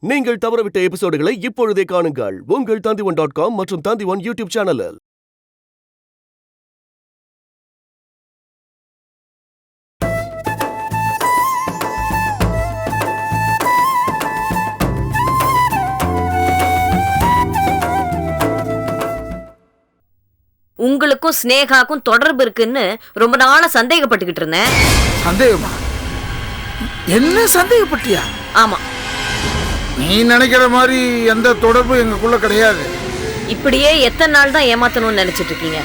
நீங்கள் தவறவிட்ட எபிசோடுகளை இப்பொழுதே காணுங்கள் உங்கள் Tandivan.com மற்றும் Tandivan யூடியூப் சேனலில். உங்களுக்கும் ஸ்னேகாக்கும் தொடர்பு இருக்குன்னு ரொம்ப நாளா சந்தேகப்பட்டுக்கிட்டு இருந்தேன். சந்தேகமா? என்ன சந்தேகப்பட்டியா? ஆமா. நீ நினைக்கிற மாதிரி எந்த தொடர்பும் எங்களுக்குள்ள கிடையாது. இப்படியே எத்தனை நாள் தான் ஏமாத்தணும்னு நினைச்சிட்டு இருக்கீங்க?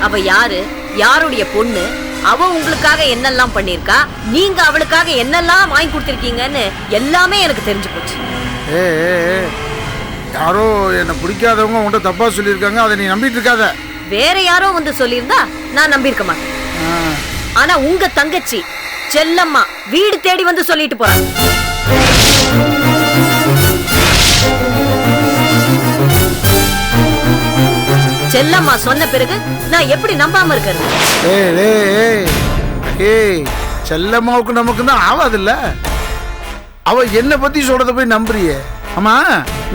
அவ யாரு, யாருடைய பொண்ணு, அவ உங்களுக்காக என்னெல்லாம் பண்ணிருக்கா, நீங்க அவளுக்காக என்னெல்லாம் வாங்கி கொடுத்திருக்கீங்கன்னு எல்லாமே எனக்கு தெரிஞ்சு போச்சு. யாரோ என்ன பிடிக்காதவங்க உன்கிட்ட தப்பா சொல்லியிருக்காங்க, அதை நீ நம்பிட்டு இருக்காத. வேற யாரோ வந்து சொல்லியிருந்தா நான் நம்பியிருக்க மாட்டேன். ஆனா உங்க தங்கச்சி செல்லம்மா வீடு தேடி வந்து சொல்லிட்டு போறாங்க. செல்லம்மா சொன்ன பிறகு நான் எப்படி நம்பாம இருக்கிறது? செல்லம்மாவுக்கு நமக்கு தான் ஆவாதில்ல. அவ என்ன பத்தி சொல்றத போய் நம்புறியே? ஆமா,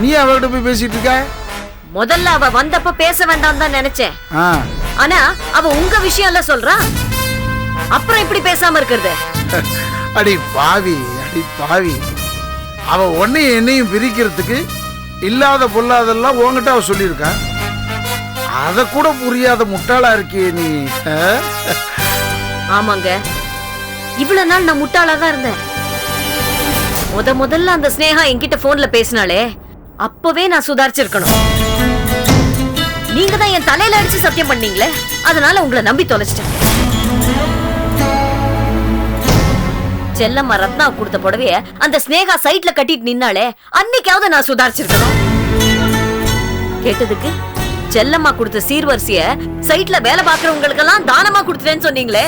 நீ அவகிட்ட போய் பேசிட்டு இருக்க. முதல்ல அவ வந்தப்ப பேச வேண்டாம் தான் நினைச்சேன். ஆனா அவ உங்க விஷயம் எல்லாம் சொல்றா, அப்புறம் இப்படி பேசாம இருக்கிறது? அடி பாவி, அடி பாவி. அவ ஒன்னையும் என்னையும் பிரிக்கிறதுக்கு இல்லாத பொல்லாதெல்லாம் உங்ககிட்ட அவ சொல்லியிருக்கா. அத கூட புரியாத முட்டாளா இருக்கியே நீ. ஆமாங்க, இவ்வளவு நாள் நான் முட்டாளா தான் இருந்தேன். முதல்ல அந்த ஸ்னேகா என்கிட்ட போன்ல பேசினாலே அப்பவே நான் சுதாரிச்சிருக்கணும். நீங்க தான் என் தலையில அடிச்சு சத்தியம் பண்ணீங்களே, அதனால உங்களை நம்பி தொலைச்சிட்டேன். செல்லம்மா ரத்னா கொடுத்த புடவைய அந்த ஸ்னேகா சைட்ல கட்டிட்டு நின்னாலே அன்னைக்காவது நான் சுதாரிச்சிருக்கணும். கேட்டதுக்கு செல்லம்மா கொடுத்த சீர்வரிசைய சைட்ல வேலை பாக்குறவங்களுக்கு எல்லாம் தானமா கொடுத்துட்டேன்னு சொன்னீங்களே,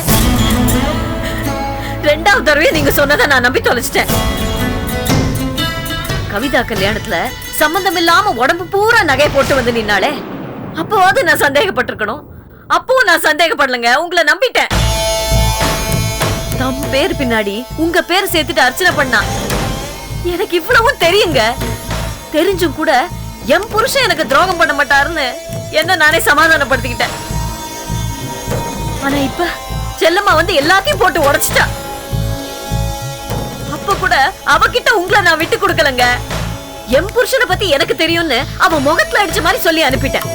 ரெண்டாவது தடவை நீங்க சொன்னதை நான் நம்பி தொலைச்சிட்டேன். கவிதா கல்யாணத்துல சம்பந்தம் இல்லாம உடம்பு பூரா நகை போட்டு வந்து நின்னாலே அப்போவாது நான் சந்தேகப்பட்டிருக்கணும். அப்பவும் நான் சந்தேகப்படலங்க, உங்களை நம்பிட்டேன். தம் பேர் பின்னாடி உங்க பேர் சேர்த்துட்டு அர்ச்சனை பண்ணா எனக்கு இவ்வளவும் தெரியுங்க. தெரிஞ்சும் கூட என் புருஷன் எனக்கு துரோகம் பண்ண மாட்டாருன்னு என்ன நானே சமாதானப்படுத்திக்கிட்டேன். ஆனா இப்ப செல்லம்மா வந்து எல்லாத்தையும் போட்டு உடைச்சிட்டா. அப்ப கூட அவகிட்ட உங்களை நான் விட்டு கொடுக்கலங்க. என் புருஷனை பத்தி எனக்கு தெரியும்னு அவ முகத்துல அடிச்ச மாதிரி சொல்லி அனுப்பிட்டேன்.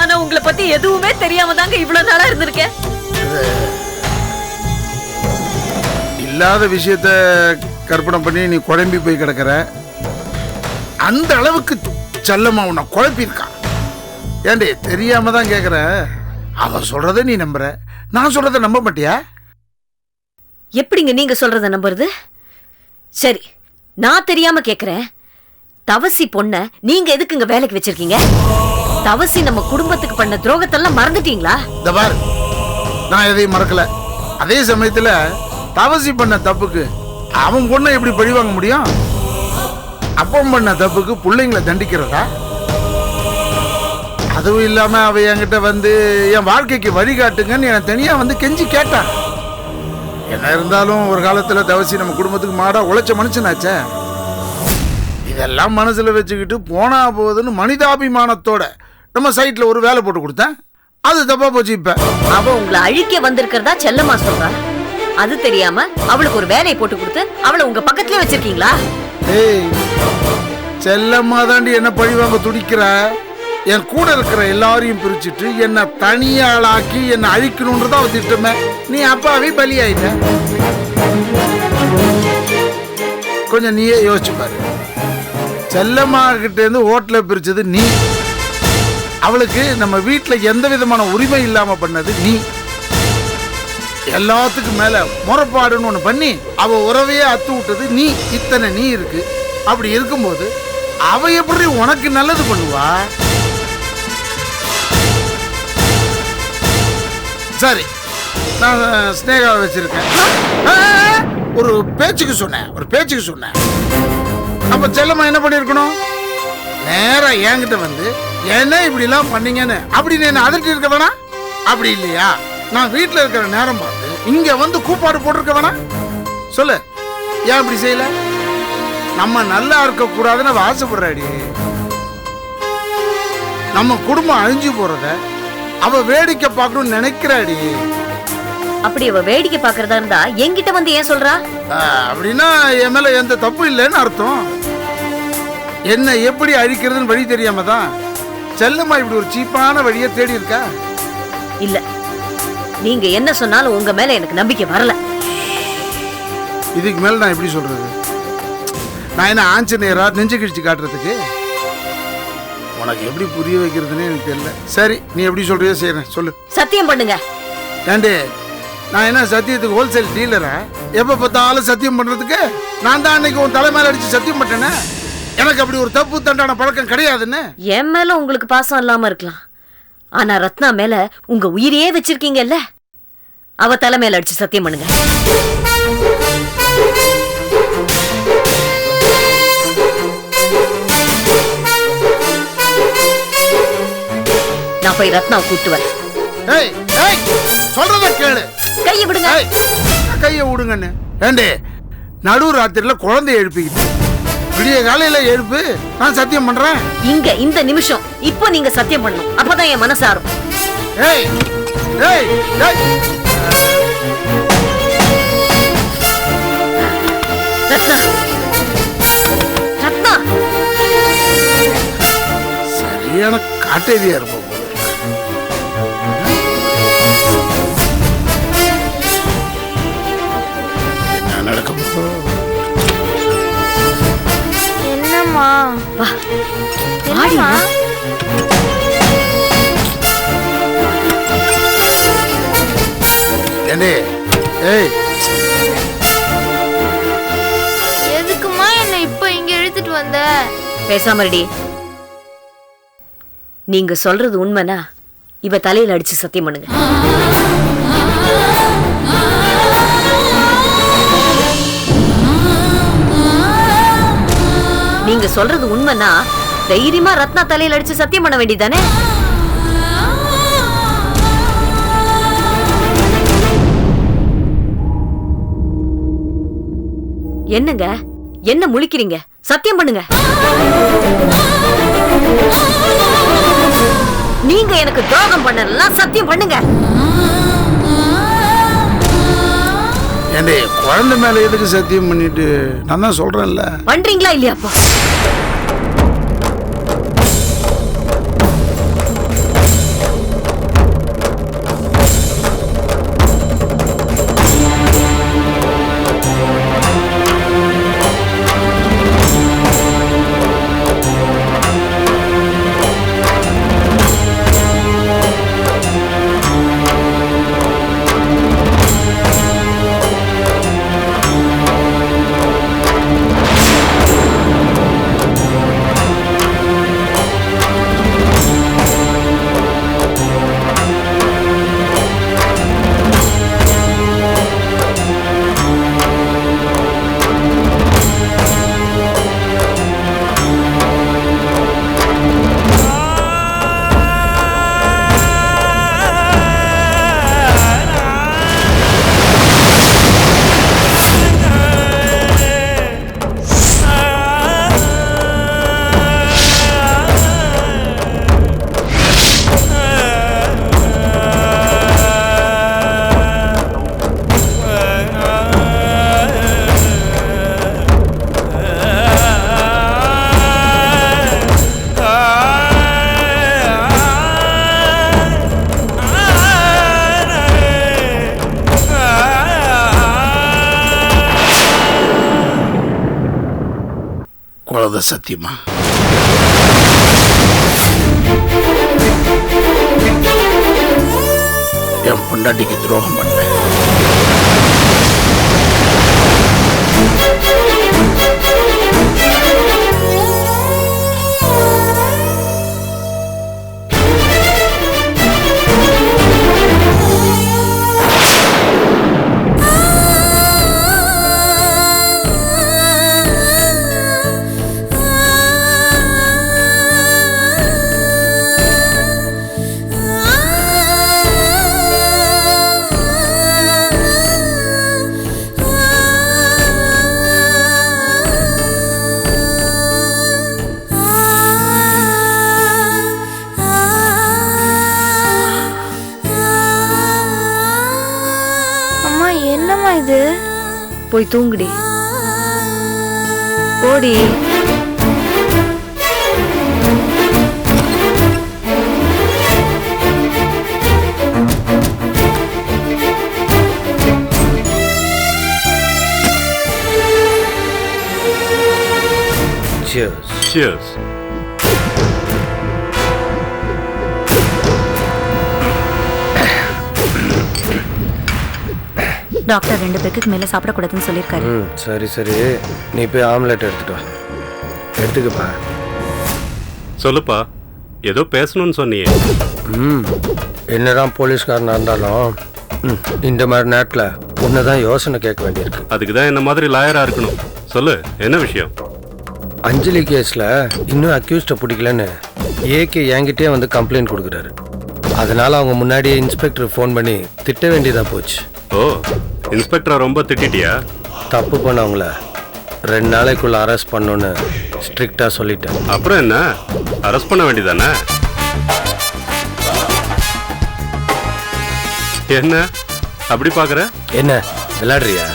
ஆனா உங்களை பத்தி எதுவுமே தெரியாம தாங்க இவ்வளவு நாளா இருந்திருக்கேன். இல்லாத விஷயத்த கற்பனை பண்ணி நீ குழம்பி போய் கிடக்கிற. அந்த அளவுக்கு செல்லம்மா உன்னை குழப்பிருக்கா. ஏண்டி தெரியாம தான் கேக்குற. அவ சொல்றத நீ நம்புற, நான் சொல்றத நம்ப மாட்டியா? எப்படிங்க நீங்க சொல்றத நம்புறது? சரி, நான் தெரியாம கேக்குறேன். தவசி பொண்ண நீங்க எதுக்குங்க வேலைக்கு வச்சிருக்கீங்க? தவசி நம்ம குடும்பத்துக்கு பண்ண துரோகத்தெல்லாம் மறந்துட்டீங்களா? நான் எதையும் மறக்கல. அதே சமயத்துல தவசி பண்ண தப்புக்கு அவன் பொண்ணை எப்படி பழிவாங்க முடியும்? அப்பம் பண்ண தப்புக்கு பிள்ளைங்களை தண்டிக்கிறதா? அதுவும் இல்லாம அவ என்கிட்ட வந்து என் வாழ்க்கைக்கு வழிகாட்டுங்கன்னு என தனியா வந்து கெஞ்சி கேட்டான். என்ன இருந்தாலும் ஒரு காலத்துல தவசி நம்ம குடும்பத்துக்கு மாடா உழைச்ச மனுஷனாச்சே. இதெல்லாம் மனசுல வச்சுக்கிட்டு போனா போகுதுன்னு மனிதாபிமானத்தோட நம்ம சைட்ல ஒரு வேலை போட்டு கொடுத்தேன். அது தப்பா போச்சு. இப்ப அவ உங்களை அழிக்க வந்திருக்கிறதா செல்லம்மா சொல்றா. அது தெரியாம அவளுக்கு ஒரு வேலையை போட்டு கொடுத்து அவளை உங்க பக்கத்துலயே வச்சிருக்கீங்களா? செல்லம்மா தாண்டி என்ன பழிவாங்க துடிக்கிற. என் கூட இருக்கிற எல்லாரையும் பிரிச்சுட்டு என்ன தனியாளாக்கி என்ன அழிக்கணும்ன்றதா அவ திட்டமே. நீ அப்பாவே பலியாயிட்ட. கொஞ்சம் நீயே யோசிச்சு பாரு. செல்லம்மா கிட்ட இருந்து ஹோட்டல பிரிச்சது நீ. அவளுக்கு நம்ம வீட்டுல எந்த விதமான உரிமை இல்லாம பண்ணது நீ. எல்லாத்துக்கும் மேல முறைப்பாடுன்னு ஒண்ணு பண்ணி அவ உறவையே அத்து விட்டது நீ. இத்தனை நீ இருக்கு. அப்படி இருக்கும்போது அவ எப்படி உனக்கு நல்லது பண்ணுவா? சரி, நான் ஸ்னேகாவை வச்சிருக்கேன். ஒரு பேச்சுக்கு சொன்னேன். அப்ப செல்லம்மா என்ன பண்ணிருக்கணும்? நேரா என்கிட்ட வந்து என்ன இப்படி எல்லாம் பண்ணீங்கன்னு அப்படின்னு என்ன அதட்டி இருக்க வேணா? அப்படி இல்லையா? நான் வீட்டுல இருக்கிற நேரம் பார்த்து இங்க வந்து கூப்பாடு போட்டிருக்க வேணா? சொல்லு. ஏன் இப்படி செய்யல? நம்ம நல்லா இருக்க கூடாதுன்னு அவ ஆசைப்படுறாடி. நம்ம குடும்பம் அழிஞ்சு போறத அவ வேடிக்கை பார்க்கணும்னு நினைக்கிறாடி. அப்படி அவ வேடிக்கை பாக்குறதா இருந்தா என்கிட்ட வந்து ஏன் சொல்றா? அப்படின்னா என் மேல எந்த தப்பு இல்லைன்னு அர்த்தம். என்ன எப்படி அழிக்கிறதுன்னு வழி தெரியாம தான் செல்லம்மா இப்படி ஒரு சீப்பான வழியை தேடி இருக்கா. இல்ல, நீங்க என்ன சொன்னாலும் உங்க மேல எனக்கு நம்பிக்கை வரல. இதுக்கு மேல நான் எப்படி சொல்றது? நான் என்ன ஆஞ்சநேயரா நெஞ்சு கிழிச்சு காட்டுறதுக்கு? உனக்கு எப்படி புரிய வைக்கிறதுன்னு எனக்கு தெரியல. சரி, நீ எப்படி சொல்றியோ செய்யறேன், சொல்லு. சத்தியம் பண்ணுங்க. ஏண்டே, நான் என்ன சத்தியத்துக்கு ஹோல்சேல் டீலரா? எப்ப பார்த்தாலும் சத்தியம் பண்றதுக்கு? நான் தான் அன்னைக்கு உன் தலை மேல அடிச்சு சத்தியம் பண்ணேனே. எனக்கு அப்படி ஒரு தப்பு தண்டான பழக்கம் கிடையாதுன்னு. என் மேல உங்களுக்கு பாசம் இல்லாம இருக்கலாம், ஆனா ரத்னா மேல உங்க உயிரையே வச்சிருக்கீங்கல்ல, அவ தலை மேல அடிச்சு சத்தியம் பண்ணுங்க. நான் போய் ரத்னாவை கூப்பிட்டு வரேன். ஏய் ஏய், சொல்றத கேளு. கையை விடுங்க. கையை விடுங்கன்னு. ஏண்டே, நடு ராத்திரில குழந்தைய எழுப்பிக்கிட்டு விடிய காலையில எழுப்பு, நான் சத்தியம் பண்றேன். இங்க இந்த நிமிஷம் இப்போ நீங்க சத்தியம் பண்ணணும், அப்பதான் என் மனசாரும். ஏய் ஏய் ஏய், ரத்னா, ரத்னா, சரியான காட்டேரியா இருப்போம். என்ன நடக்க போகுது? என்னம்மா? வா, என்னம்மா? ஏண்டே, ஏய், எதுக்குமா என்ன இப்ப இங்க இழுத்துட்டு வந்த? பேசாம இருடி. நீங்க சொல்றது உண்மைனா இவ தலையில அடிச்சு சத்தியம் பண்ணுங்க. நீங்க சொல்றது உண்மைனா தைரியமா ரத்னா தலையில அடிச்சு சத்தியம் பண்ண வேண்டியதானே? என்னங்க, என்ன முழிக்கிறீங்க? சத்தியம் பண்ணுங்க. நீங்க எனக்கு துரோகம் பண்ணலாம், சத்தியம் பண்ணுங்க. ஏண்டே, குழந்தை மேல எதுக்கு சத்தியம் பண்ணிட்டு? நான் தான் சொல்றேன்ல. பண்றீங்களா இல்லையா? அப்போ குழந்தை சத்தியமா? என் பொண்டாட்டிக்கு துரோகம் பண்ணேன். போய் தூங்குடி. போடி. Cheers. Cheers. டாக்டர் 2 பேருக்கு மேல சாப்பிடக்கூடாதுன்னு சொல்லியிருக்காரு. சரி சரி, நீ போய் ஆம்லெட் எடுத்துட்டு வா. எடுத்துக்கப்பா. சொல்லுப்பா, ஏதோ பேசணும்னு சொன்னியே. என்னதான் போலீஸ்காரனா இருந்தாலும் இந்த மாதிரி நேரத்தில் உன்னதான் யோசனை கேட்க வேண்டியிருக்கு. அதுக்கு தான் என்ன மாதிரி லாயரா இருக்கணும். சொல்லு, என்ன விஷயம்? அஞ்சலி கேஸில் இன்னும் அக்யூஸ்டை பிடிக்கலன்னு ஏகே என்கிட்டே வந்து கம்ப்ளைண்ட் கொடுக்குறாரு. அதனால அவங்க முன்னாடியே இன்ஸ்பெக்டர் ஃபோன் பண்ணி திட்ட வேண்டியதாக போச்சு. ஓ, இன்ஸ்பெக்டரை ரொம்ப திட்டிட்டியா? தப்பு பண்ணவங்கள 2 நாளைக்குள்ள அரெஸ்ட் பண்ணணுன்னு ஸ்ட்ரிக்டாக சொல்லிட்டேன். அப்புறம் என்ன, அரெஸ்ட் பண்ண வேண்டியதானே? என்ன அப்படி பாக்குற? என்ன விளையாடுறியா?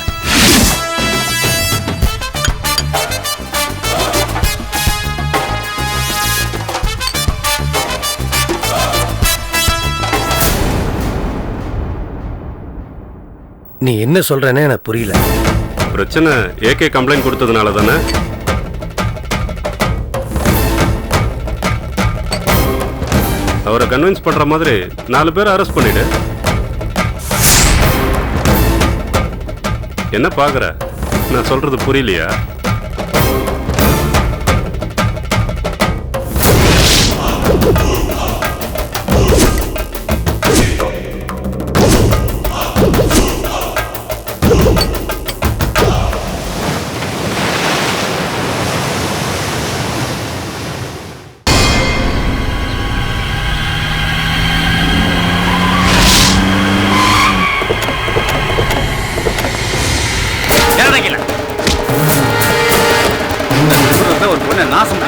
நீ என்ன சொல்றேன்னு எனக்கு புரியல. பிரச்சனை ஏகே கம்ப்ளைண்ட் கொடுத்ததுனால தானே? அவரை கன்வின்ஸ் பண்ற மாதிரி 4 பேர் அரெஸ்ட் பண்ணிடு. என்ன பாக்குற? நான் சொல்றது புரியலையா? ஒரு பொண்ணை நாசம்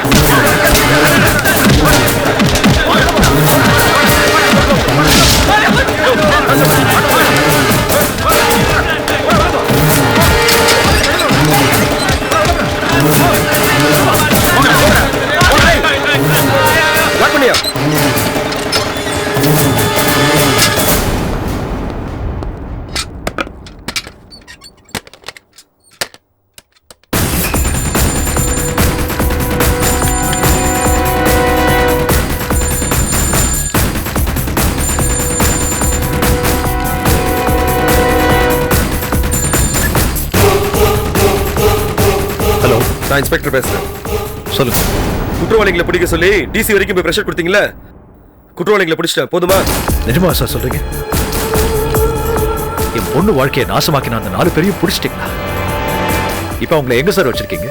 நான் இன்ஸ்பெக்டர் பேசுறேன். சொல்லுங்க. குற்றவாளிகளை பிடிக்க சொல்லி டிசி வரைக்கும் போய் பிரஷர் கொடுத்தீங்களா? குற்றவாளிகளை பிடிச்சிட்டேன், போதுமா? நிஜமா சார் சொல்றீங்க? என் பொண்ணு வாழ்க்கையை நாசமாக்கின அந்த 4 பேரையும் பிடிச்சிட்டீங்களா? இப்ப அவங்களை எங்க சார் வச்சிருக்கீங்க?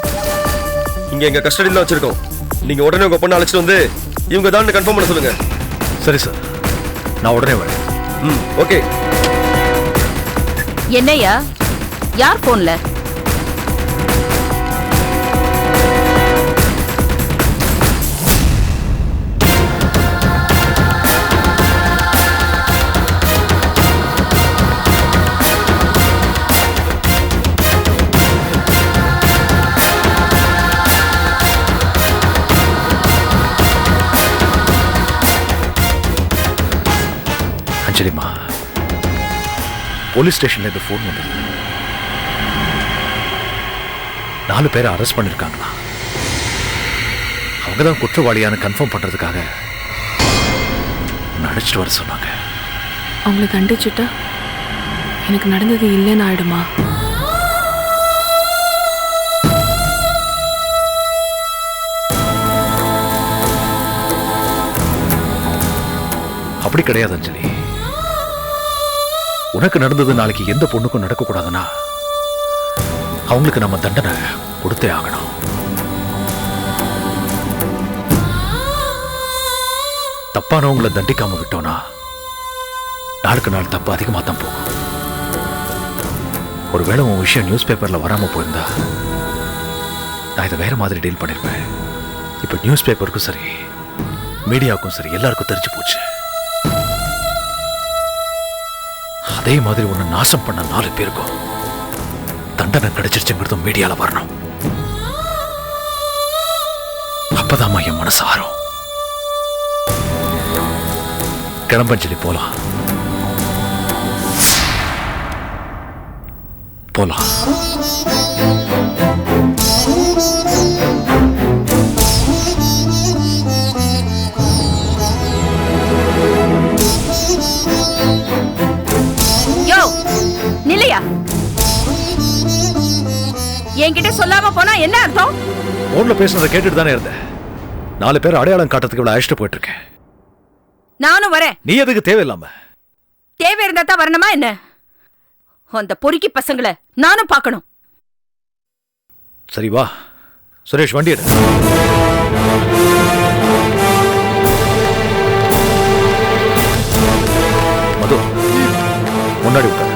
இங்க எங்க கஸ்டடியில தான் வச்சிருக்கோம். நீங்க உடனே உங்க பொண்ணை அழைச்சிட்டு வந்து இவங்க தான் கன்ஃபார்ம் பண்ண சொல்லுங்க. சரி சார், நான் உடனே வரேன். ஓகே. என்னையா? யார் போன்ல? அஞ்சலிமா, போலீஸ் ஸ்டேஷன்ல இருந்து போன் வந்தது. 4 பேரை அரெஸ்ட் பண்ணிருக்காங்களா? அவங்கதான் குற்றவாளியான கன்ஃபார்ம் பண்றதுக்காக அழைச்சிட்டு வர சொன்னாங்க. அவங்களை கண்டிச்சுட்டா எனக்கு நடந்தது இல்லைன்னு ஆயிடுமா? அப்படி கிடையாது அஞ்சலி. உனக்கு நடந்தது நாளைக்கு எந்த பொண்ணுக்கும் நடக்கக்கூடாதுன்னா அவங்களுக்கு நம்ம தண்டனை கொடுத்தே ஆகணும். தப்பானவங்களை தண்டிக்காம விட்டோம்னா நாளுக்கு நாள் தப்பு அதிகமா தான் போகும். ஒருவேளை உன் விஷயம் நியூஸ் பேப்பர்ல வராம போயிருந்தா நான் இதை வேற மாதிரி டீல் பண்ணிருப்பேன். இப்ப நியூஸ் பேப்பருக்கும் சரி, மீடியாவுக்கும் சரி, எல்லாருக்கும் தெரிஞ்சு போச்சு. அதே மாதிரி உன்னை நாசம் பண்ண 4 பேருக்கும் தண்டனை தண்டனை கிடைச்சிருச்சுங்கிறதும் மீடியால வரணும். அப்பதாம்மா என் மனசு ஆறும். கிளம்பஞ்சலி, போலாம் போலாம். யோ நிலையா, என்கிட்ட சொல்லாம போனா என்ன அர்த்தம்? போன்ல பேசுனதை கேட்டுட்டு தானே இருந்தேன். 4 பேர் அடையாளம் காட்டுறதுக்கு இவ்வளவு அழைச்சிட்டு போயிட்டு இருக்கேன். நானும் வரேன். நீ எதுக்கு தேவையில்லாம? தேவை இருந்தா தான் வரணுமா என்ன? அந்த பொறுக்கி பசங்களை நானும் பார்க்கணும். சரி வா சுரேஷ், வண்டி எடு. மது, முன்னாடி உட்காரு.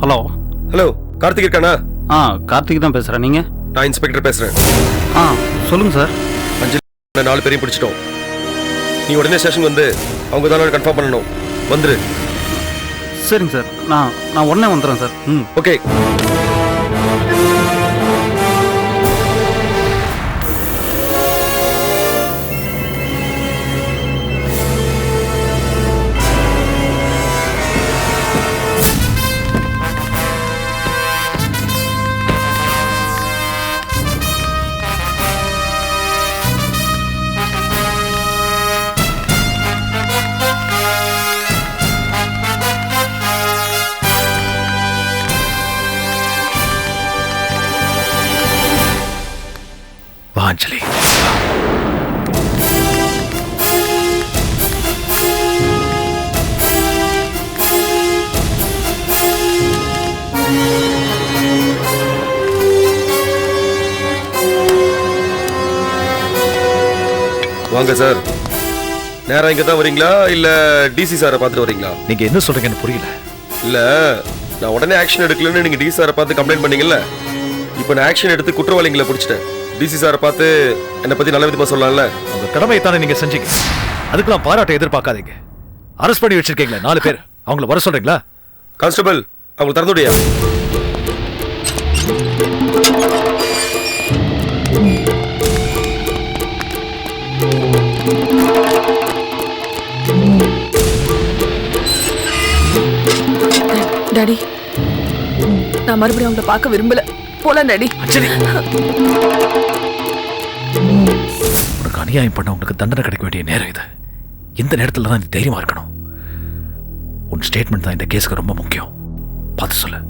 ஹலோ ஹலோ, கார்த்திக் இருக்கானா? கார்த்திக் தான் பேசுகிறேன். நீங்கள்? நான் இன்ஸ்பெக்டர் பேசுறேன். சொல்லுங்கள் சார். 4 பேரையும் பிடிச்சிட்டோம். நீ உடனே ஸ்டேஷன் வந்து அவங்க தான் கன்ஃபார்ம் பண்ணணும். வந்துரு. சரிங்க சார், நான் உடனே வந்துடுறேன் சார். ஓகே. அஞ்சலி, வாங்க சார். நேரா இங்க தான் வரீங்களா இல்ல டிசி சாரை பார்த்துட்டு வரீங்களா? நீங்க என்ன சொல்றீங்கன்னு புரியல. இல்ல, நான் உடனே ஆக்ஷன் எடுக்கலன்னு நீங்க டிசி சாரை பார்த்து கம்ப்ளைண்ட் பண்ணீங்கல்ல. இப்போ நான் ஆக்ஷன் எடுத்து குற்றவாளிகளை பிடிச்சிட்டேன். டிசி சாரை பார்த்து என்னை பத்தி நல்ல விதமா சொல்லலாம்ல. உங்க கடமையை தானே நீங்க செஞ்சீங்க. அதுக்கெல்லாம் பாராட்ட எதிர்பார்க்காதீங்க. அரெஸ்ட் பண்ணி வச்சிருக்கீங்களா 4 பேர், அவங்கள வர சொல்றீங்களா? கான்ஸ்டபிள், அவங்க திறந்து விடியா. டாடி, நான் மறுபடியும் அவங்கள பார்க்க விரும்பல. போலாம் டாடி. அஞ்சலி, உனக்கு அநியாயம் பண்ண உனக்கு தண்டனை கிடைக்க வேண்டிய நேரம் இது. இந்த நேரத்துல தான் நீ தைரியமா இருக்கணும். உன் ஸ்டேட்மெண்ட் தான் இந்த கேஸுக்கு ரொம்ப முக்கியம். பார்த்து சொல்லு.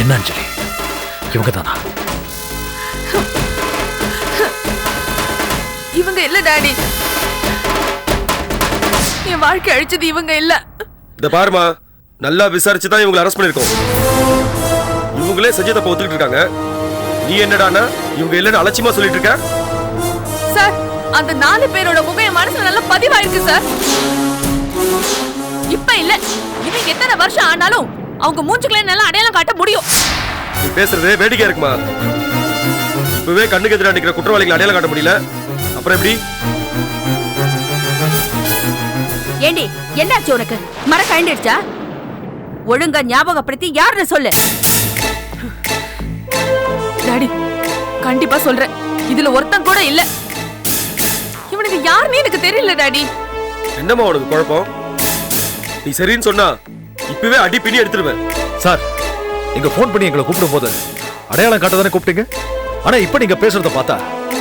என்ன அஞ்சலி, இவங்க தானா? இவங்க இல்ல டாடி. என் வாழ்க்கை அழிச்சது இவங்க இல்ல. இத பாருமா, நல்லா விசாரிச்சு தான் இவங்களை அரெஸ்ட் பண்ணிருக்கோம். இவங்களே செஞ்ச தப்ப ஒத்துக்கிட்டு இருக்காங்க. நீ என்னடானா இவங்க இல்லன்னு அலட்சியமா சொல்லிட்டு இருக்க? சார், அந்த 4 பேரோட முகம் என் மனசுல நல்லா பதிவாயிருக்கு சார். இப்ப இல்ல, இன்னும் எத்தனை வருஷம் ஆனாலும் அவங்க மூஞ்சுகளை நல்லா அடையாளம் காட்ட முடியும். நீ பேசுறதே வேடிக்கையா இருக்குமா? இப்பவே கண்ணுக்கு எதிராக நிக்கிற குற்றவாளிகளை அடையாளம் காட்ட முடியல, அப்புறம் எப்படி? ஏண்டி, என்னாச்சு உனக்கு? மர கழண்டிடுச்சா? ஒழுங்கா ஞாபகப்படுத்தி யாருன்னு சொல்லு. டாடி, கண்டிப்பா சொல்றேன், இதுல ஒருத்தன் கூட இல்ல. இவனுக்கு யாருன்னு எனக்கு தெரியல டாடி. என்னம்மா உனக்கு குழப்பம்? நீ சரின்னு சொன்னா இப்பவே அடி பின்னி எடுத்துருவேன். சார், நீங்க போன் பண்ணி எங்களை கூப்பிடும் போது அடையாளம் காட்டதானே கூப்பிட்டீங்க. ஆனா இப்ப நீங்க பேசுறத பார்த்தா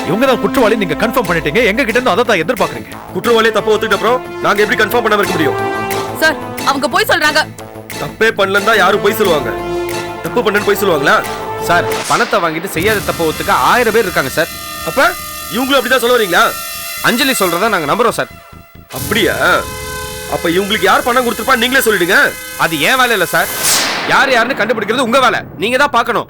இவங்க தான் குற்றவாளி நீங்க கன்ஃபார்ம் பண்ணிட்டீங்க. எங்க கிட்ட இருந்து அதை தான் எதிர்பார்க்கறீங்க. குற்றவாளியை தப்பு ஒத்துக்கிட்ட அப்புறம் நாங்க எப்படி கன்ஃபார்ம் பண்ணாம இருக்க முடியும்? சார், அவங்க போய் சொல்றாங்க. தப்பே பண்ணலன்னா யாரும் போய் சொல்லுவாங்க? தப்பு பண்ணன்னு போய் சொல்லுவாங்களா? சார், பணத்தை வாங்கிட்டு செய்யாத தப்ப ஒத்துக்க 1000 பேர் இருக்காங்க சார். அப்ப இவங்களும் அப்படிதான் சொல்ல வரீங்களா? அஞ்சலி சொல்றத நாங்க நம்புறோம் சார். அப்படியா? அப்ப இவங்களுக்கு யார் பணம் கொடுத்துருப்பா நீங்களே சொல்லிடுங்க. அது ஏன் வேலை இல்ல சார். யார் யாருன்னு கண்டுபிடிக்கிறது உங்க வேலை. நீங்க தான் பார்க்கணும்.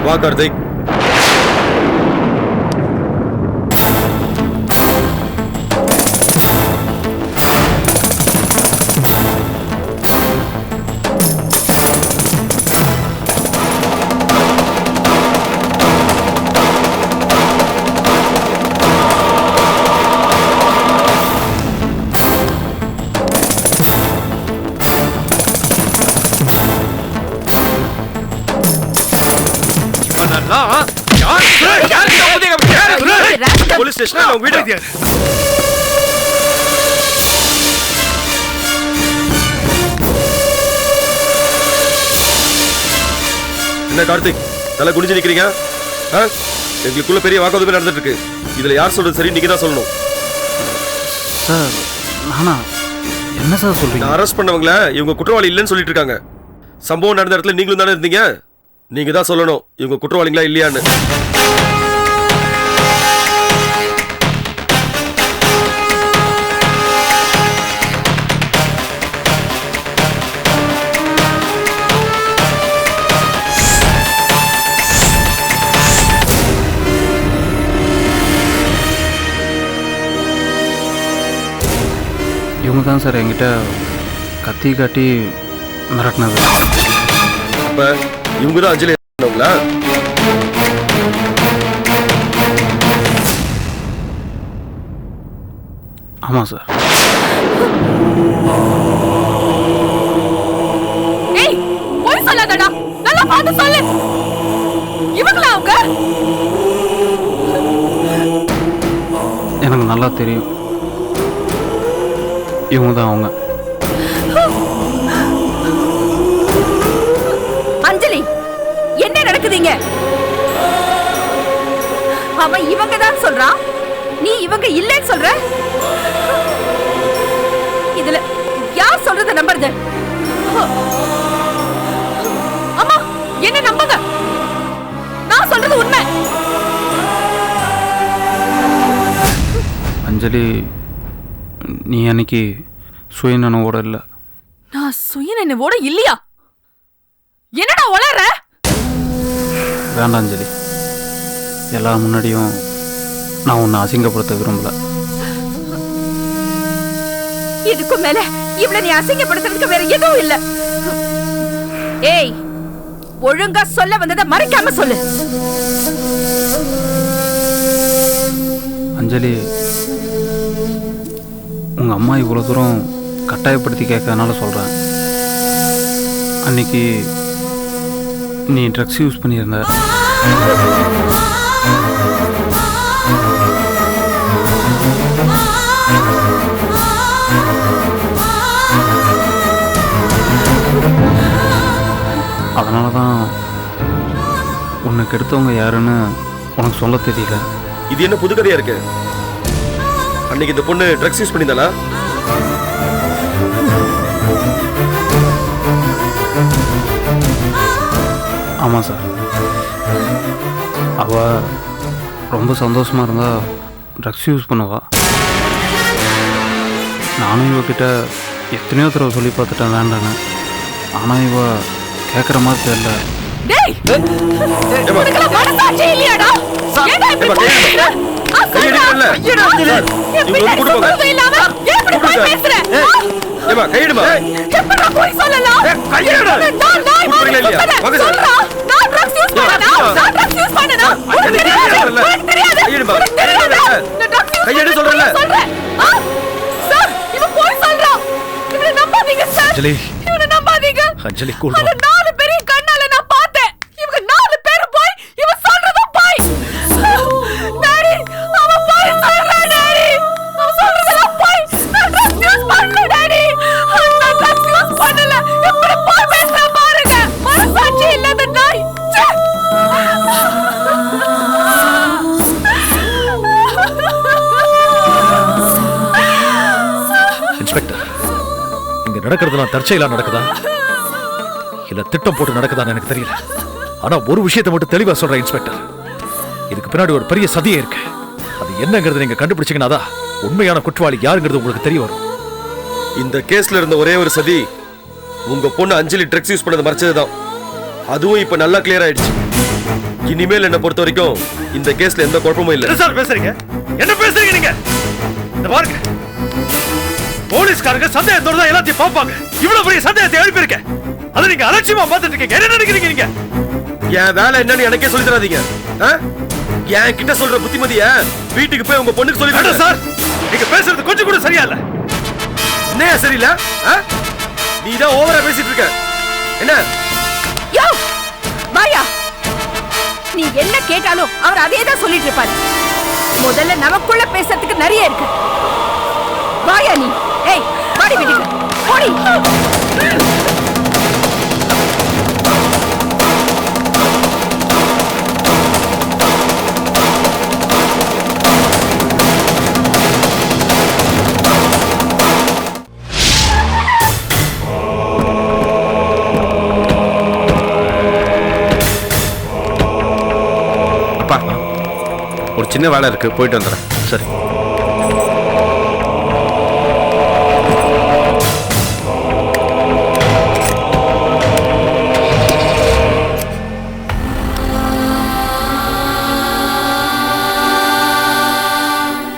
வா கார்த்திக். போலீஸ் ஸ்டேஷன் அவங்க வீடு. என்ன கார்த்திக், தலை குடிஞ்சு நிக்கிறீங்க? எங்களுக்குள்ள பெரிய வாக்குவாதம் நடந்துட்டு இருக்கு. இதுல யார் சொல்றது சரி? நீங்க தான் சொல்லணும். சார், நானா? என்ன சார் சொல்றீங்க? நான் அரெஸ்ட் பண்ணவங்கள இவங்க குற்றவாளி இல்லைன்னு சொல்லிட்டு இருக்காங்க. சம்பவம் நடந்த இடத்துல நீங்களும் தானே இருந்தீங்க. நீங்க தான் சொல்லணும் இவங்க குற்றவாளிங்களா இல்லையான்னு. இவங்க தான் சார் என்கிட்ட கத்தி காட்டி மிரட்டினது. அப்ப இவங்க தான் அஞ்சலி பண்ணவங்களா? ஆமா சார். ஏய், போய் சொல்லாதடா. நல்லா பார்த்து சொல்லு. இவங்களா அவங்க? எனக்கு நல்லா தெரியும் இவங்க தான் அவங்க. அஞ்சலி, என்ன நடக்குதுங்க? அவன் இவங்க தான் சொல்றான், நீ இவங்க இல்லைன்னு சொல்ற. இதுல யார் சொல்றத நம்புறது? அம்மா, என்ன நம்புங்க. நான் சொல்றது உண்மை. அஞ்சலி, நீ அன்னைக்கு சுயநனவோட இல்லை. நான் சுயநினைவோட இல்லையா? என்னடா உளற? வேண்டாம் அஞ்சலி, எல்லாரும் முன்னாடியும் நான் உன்னை அசிங்கப்படுத்த விரும்பல. இதுக்கும் மேல இவ்வளவு நீ அசிங்கப்படுத்துறதுக்கு வேற எதுவும் இல்ல. ஏய், ஒழுங்கா சொல்ல வந்ததை மறைக்காம சொல்லு. அஞ்சலி, உங்க அம்மா இவ்வளோ தூரம் கட்டாயப்படுத்தி கேட்கறதுனால சொல்கிறேன். அன்னைக்கு நீ ட்ரக்ஸ் யூஸ் பண்ணியிருந்த. அதனால தான் உனக்கு எடுத்தவங்க யாருன்னு உனக்கு சொல்ல தெரியல. இது என்ன புது கதையா இருக்கு? அன்னைக்கு இந்த பொண்ணு ட்ரக்ஸ் யூஸ் பண்ணியிருந்தாளா? ஆமாம் சார். அவள் ரொம்ப சந்தோஷமாக இருந்தா ட்ரக்ஸ் யூஸ் பண்ணுவா. நானும் இவகிட்ட எத்தனையோ தடவை சொல்லி பார்த்துட்டேன் வேண்டான்னு. ஆனால் இவ கேட்குற மாதிரி தெரியல. டேய் உனக்கு மனசாட்சி இல்லையாடா? ஏன்டா இப்படி பேசுற? எப்படி போய் பேசுற? ஏமா கையிடுமா? எப்படா போய் சொல்லலாம்? கையிடு. நான் ட்ரக்ஸ் யூஸ் பண்ணனா? நான் ட்ரக்ஸ் யூஸ் பண்ணனா? உனக்கு தெரியாது. கையிடுமா? கையிடு சொல்றல. சார் இவன் போய் சொல்றான். இவனை நம்பாதீங்க சார். அஞ்சலி. இவனை நம்பாதீங்க. அஞ்சலி கூல் அந்த 4 பேரையும் கண்ணால நான் பார்த்தேன். இவங்க 4 பேர் போய் இவன் சொல்றதும் போய். டாடி அவன் போய் சொல்றான் டாடி. அவன் சொல்றதெல்லாம் போய். நான் ட்ரக்ஸ் யூஸ் பண்ணல டாடி. நான் ட்ரக்ஸ் யூஸ் பண்ணல. எப்படி போய் பேசுற பாருங்க. மனசாட்சி இல்லாத நாய். இன்ஸ்பெக்டர், இங்க நடக்கிறதுலாம் தற்செயலா நடக்குதா இல்ல திட்டம் போட்டு நடக்குதான்னு எனக்கு தெரியல. ஆனா ஒரு விஷயத்தை மட்டும் தெளிவா சொல்றேன் இன்ஸ்பெக்டர், இதுக்கு பின்னாடி ஒரு பெரிய சதியே இருக்கு. அது என்னங்கிறது நீங்க கண்டுபிடிச்சீங்கன்னா தான் உண்மையான குற்றவாளி யாருங்கிறது உங்களுக்கு தெரிய வரும். இந்த கேஸ்ல இருந்த ஒரே ஒரு சதி உங்க பொண்ணு அஞ்சலி ட்ரக்ஸ் யூஸ் பண்ணது மறைச்சதுதான். அதுவும் இப்ப நல்லா கிளியர் ஆயிடுச்சு. இனிமேல் என்ன பொறுத்த வரைக்கும் இந்த கேஸ்ல எந்த குழப்பமும் இல்ல. சார் பேசுறீங்க? என்ன பேசுறீங்க நீங்க? இந்த பாருங்க, போலீஸ்காரங்க சந்தேகத்தோட தான் எல்லாத்தையும் பார்ப்பாங்க. இவ்வளவு பெரிய சந்தேகத்தை எழுப்பியிருக்க, அதை நீங்க அலட்சியமா பார்த்துட்டு இருக்கீங்க. என்ன நினைக்கிறீங்க நீங்க? என் வேலை என்னன்னு எனக்கே சொல்லி தராதீங்க. என் கிட்ட சொல்ற புத்திமதிய வீட்டுக்கு போய் உங்க பொண்ணுக்கு சொல்லி தரேன். சார் நீங்க பேசுறது கொஞ்சம் கூட சரியா இல்ல. என்ன சரியில்லை? நீ தான் ஓவரா பேசிட்டு இருக்க. என்ன யோ மாயா, நீ என்ன கேட்டாலும் அவர் அதே தான் சொல்லிட்டு இருப்பாரு. முதல்ல நமக்குள்ள பேசுறதுக்கு நிறைய இருக்கு. வாயா நீ. ஏய் வாடி வீட்டுக்கு போடி. அப்பா ஒரு சின்ன வேலை இருக்கு, போயிட்டு வந்துடுறேன். சரி.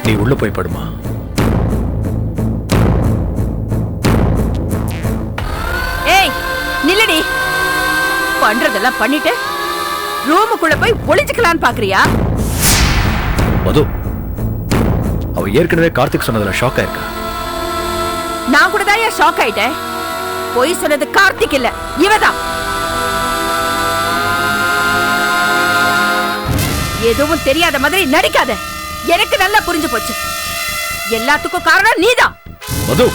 நீ உள்ள போய் படுமா. ஏய் நில்லடி. பண்றதெல்லாம் பண்ணிட்டு ரூமுக்குள்ள போய் ஒளிஞ்சுக்கலான்னு பாக்குறியா? மது, அவ ஏற்கனவே கார்த்திக் சொன்னதுல ஷாக் ஆயிருக்கா. நான் கூட தான் ஷாக் ஆயிட்டேன். போய் சொன்னது கார்த்திக் இல்ல, இவதான். எதுவும் தெரியாத மாதிரி நடிக்காத. எனக்கு நல்லா புரிஞ்சு போச்சு. எல்லாத்துக்கும் காரணம் நீதான். மது,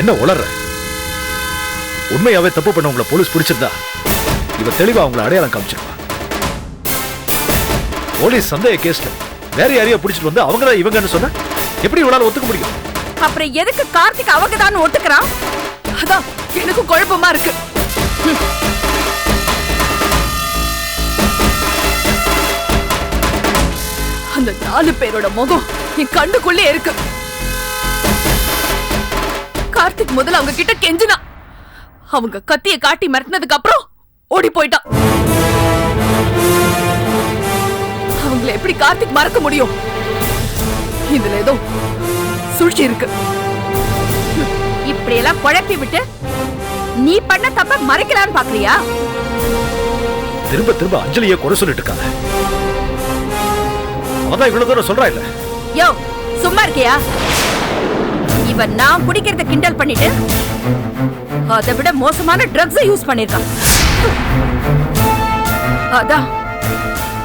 என்ன உளர்ற? உண்மையாவே தப்பு பண்ணவங்களை போலீஸ் பிடிச்சிருந்தா இவ தெளிவா அவங்களை அடையாளம் காமிச்சிருவா. போலீஸ் சந்தேக கேஸ்ல வேற யாரையா பிடிச்சிட்டு வந்து அவங்க தான் இவங்கன்னு சொன்ன எப்படி இவளால ஒத்துக்க முடியும்? அப்புறம் எதுக்கு கார்த்திக் அவங்க தான் ஒத்துக்கிறான்? அதான் எனக்கு குழப்பமா இருக்கு. அந்த 4 பேரோட முகம் என் கண்ணுக்குள்ளே இருக்கு. கார்த்திக் முதல்ல அவங்க கிட்ட கெஞ்சினா, அவங்க கத்திய காட்டி மிரட்டினதுக்கு அப்புறம் ஓடி போயிட்டான். அவங்கள எப்படி கார்த்திக் மறக்க முடியும்? இதுல ஏதோ சூழ்ச்சி இருக்கு. இப்படி எல்லாம் குழப்பி விட்டு நீ பண்ண தப்ப மறைக்கலான்னு பாக்குறியா? திரும்ப திரும்ப அஞ்சலியை குறை சொல்லிட்டு இருக்காங்க. அவதான் இவ்வளவு தூரம் சொல்றா இல்ல. யோ சும்மா இருக்கியா? இவன் நான் குடிக்கிறத கிண்டல் பண்ணிட்டு அதை விட மோசமான ட்ரக்ஸ் யூஸ் பண்ணிருக்கான். அதான்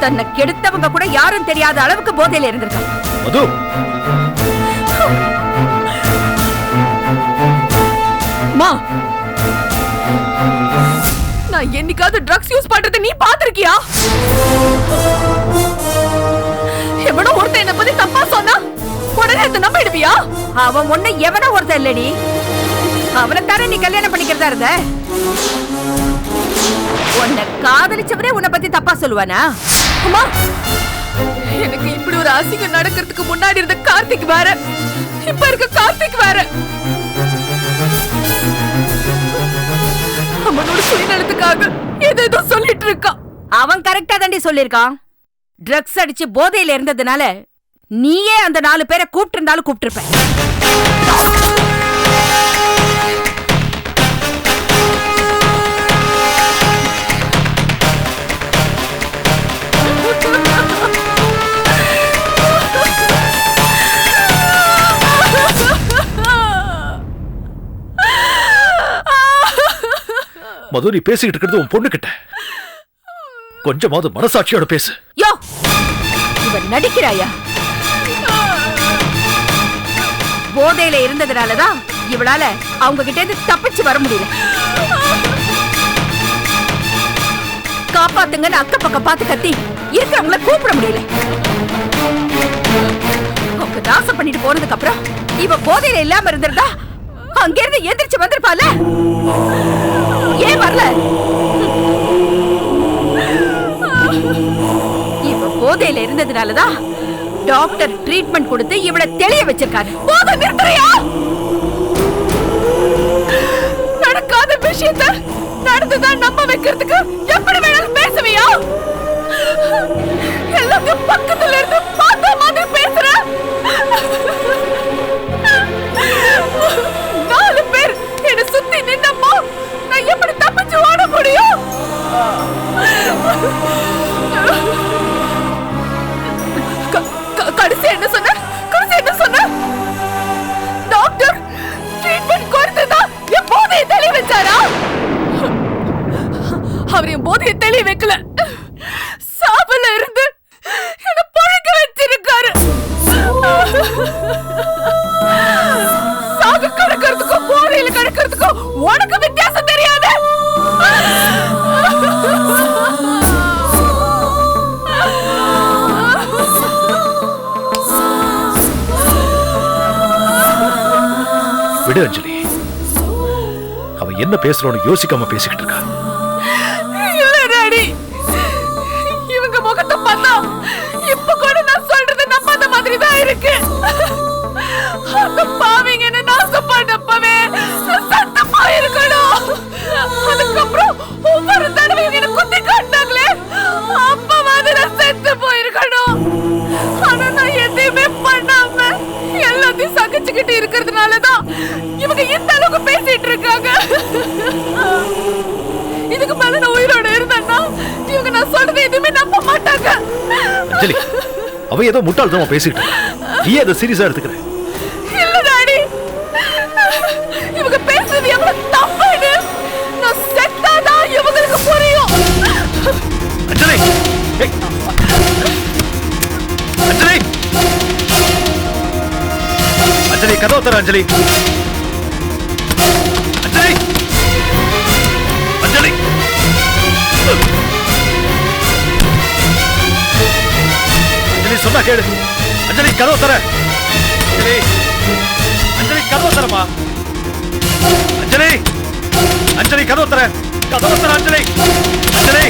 தன்னை கெடுத்தவங்க கூட யாரும் தெரியாத அளவுக்கு போதையில இருந்திருக்கான். மது, மா நான் என்னைக்காவது ட்ரக்ஸ் யூஸ் பண்றதை நீ பாத்திருக்கியா? எவனோ ஒருத்தன் என்ன பத்தி தப்பா சொன்னா உடனே அதை நம்பிடுவியா? அவன் ஒண்ணு எவனோ ஒருத்தன் இல்லடி, அவனை தானே நீ கல்யாணம் பண்ணிக்கிறதா இருந்த. உன்னை காதலிச்சவரே உன்னை பத்தி தப்பா சொல்லுவானா? அம்மா, எனக்கு இப்படி ஒரு அசிங்கம் நடக்கிறதுக்கு முன்னாடி இருந்த கார்த்திக் வேற, இப்ப இருக்க கார்த்திக் வேற. அவனோட சுயநலத்துக்காக ஏதோ சொல்லிட்டு இருக்கான். அவன் கரெக்டா தாண்டி சொல்லிருக்கான். ட்ரக்ஸ் அடிச்சு போதையில இருந்ததுனால நீயே அந்த 4 பேரை கூப்பிட்டு இருந்தாலும் கூப்பிட்டுருப்ப. மது, நீ பேசிக்கிட்டு இருக்கிறது உன் பொண்ணு கிட்ட. கொஞ்சமாவது மனசாட்சியோட பேசு. யோ, இவன் நடிக்கிறாயா? போதையில இருந்ததுனாலதான் இவளால அவங்க கிட்ட இருந்து தப்பிச்சு வர முடியல. காப்பாத்துங்கன்னு அக்க பக்கம் பார்த்து கத்தி இருக்கிறவங்கள கூப்பிட முடியல. அவங்க நாசம் பண்ணிட்டு போனதுக்கு அப்புறம் இவ போதையில இல்லாம இருந்திருந்தா அங்க இருந்து எந்திரிச்சு வந்திருப்பால. ஏன் வரல? இவ போதையில இருந்ததுனாலதான் டாக்டர் ட்ரீட்மெண்ட் கொடுத்து இவளை தெளிய வச்சிருக்காரு. போதை நிறுத்துறியா? நடக்காத விஷயத்த நடந்துதான் நம்ப வைக்கிறதுக்கு எப்படி வேணாலும் பேசுவியா? எல்லாத்தையும் பக்கத்துல இருந்து பார்த்த மாதிரி பேசுற. 4 பேர் என்ன சுத்தி நின்னப்போ நான் எப்படி தப்பிச்சு ஓட முடியும்? கடைசி என்ன சொன்ன? டாக்டர் ட்ரீட்மெண்ட் கொடுத்துதான் என் போதையை தெளிய வச்சாரா? அவர் என் போதையை தெளிய வைக்கல, சாபல இருந்து என்ன பழக்க வச்சிருக்காரு. சாகு கிடக்கிறதுக்கும் போதையில கிடக்கிறதுக்கும் உனக்கு வித்தியாசம் தெரியாது. விடு அஞ்சலி, அவ என்ன பேசுறோன்னு யோசிக்காம பேசிக்கிட்டு இருக்கா. இல்ல டாடி, இவங்க முகத்தை பார்த்தா இப்ப கூட நான் சொல்றது நம்பாத மாதிரி தான் இருக்கு. அந்த பாவிங்க என்ன நாசம் பண்ணப்பவே சத்த போயிருக்கணும். அதுக்கப்புறம் ஒவ்வொரு தடவையும் என்ன குத்தி காட்டினாங்களே, அப்பவாது நான் செத்து போயிருக்கணும். ஆனா நான் எதையுமே பண்ணாம எல்லாத்தையும் சகிச்சுக்கிட்டு இருக்கிறதுனாலதான் இவங்க இந்த அளவுக்கு பேசிட்டு இருக்காங்க. இதுக்கு மேல நான் உயிரோட இருந்தேன்னா இவங்க நான் சொல்றது எதுவுமே நம்ப மாட்டாங்க. அஞ்சலி, அவ ஏதோ முட்டாள்தனமா பேசிட்டு இருக்கா. நீ அதை சீரியஸா எடுத்துக்கிற? இல்ல டாடி, இவங்க பேசுறது எவ்வளவு தப்புன்னு நான் செத்தாதான் இவங்களுக்கு புரியும். அஞ்சலி, அஞ்சலி, அஞ்சலி, கதவு தர அஞ்சலி. அஞ்சலி, அஞ்சலி, அஞ்சலி சொன்னா கேளு. அஞ்சலி, கதவு தர. அஞ்சலி, அஞ்சலி, கதவு தரமா. அஞ்சலி, அஞ்சலி, கதவு தர. கதவு தர அஞ்சலி. அஞ்சலி,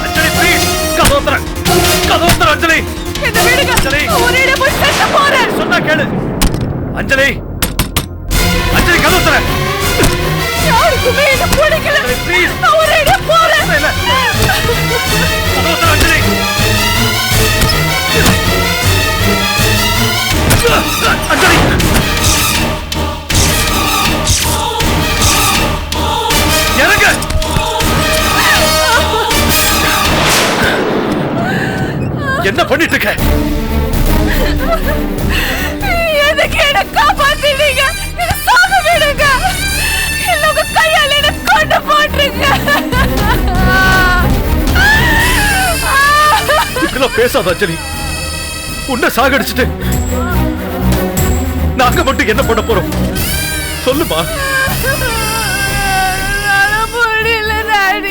அஞ்சலி, ப்ளீஸ் கதவு தர. கதவு தர அஞ்சலி. என்ன விடுங்க. அஞ்சலி, ஒரே போய் செத்த போறேன். சொன்னா கேளு. அஞ்சலி, அஞ்சலி, கதவு தர. யாருக்குமே என்ன பிடிக்கல. ப்ளீஸ், நான் ஒரே போறேன். இல்ல, கதவு தர அஞ்சலி. அஞ்சலி, இறங்க. என்ன பண்ணிட்டு இருக்க? எதுக்கு என்ன காப்பாத்தினீங்க? என்ன சாக விடுங்க. இல்ல உங்க கையால என்ன கொண்டு போட்டுருங்க. இப்படிலாம் பேசாத அஞ்சலி. உன்னை சாகடிச்சுட்டு நாங்க மட்டும் என்ன பண்ண போறோம் சொல்லுமா? முடியல டாடி.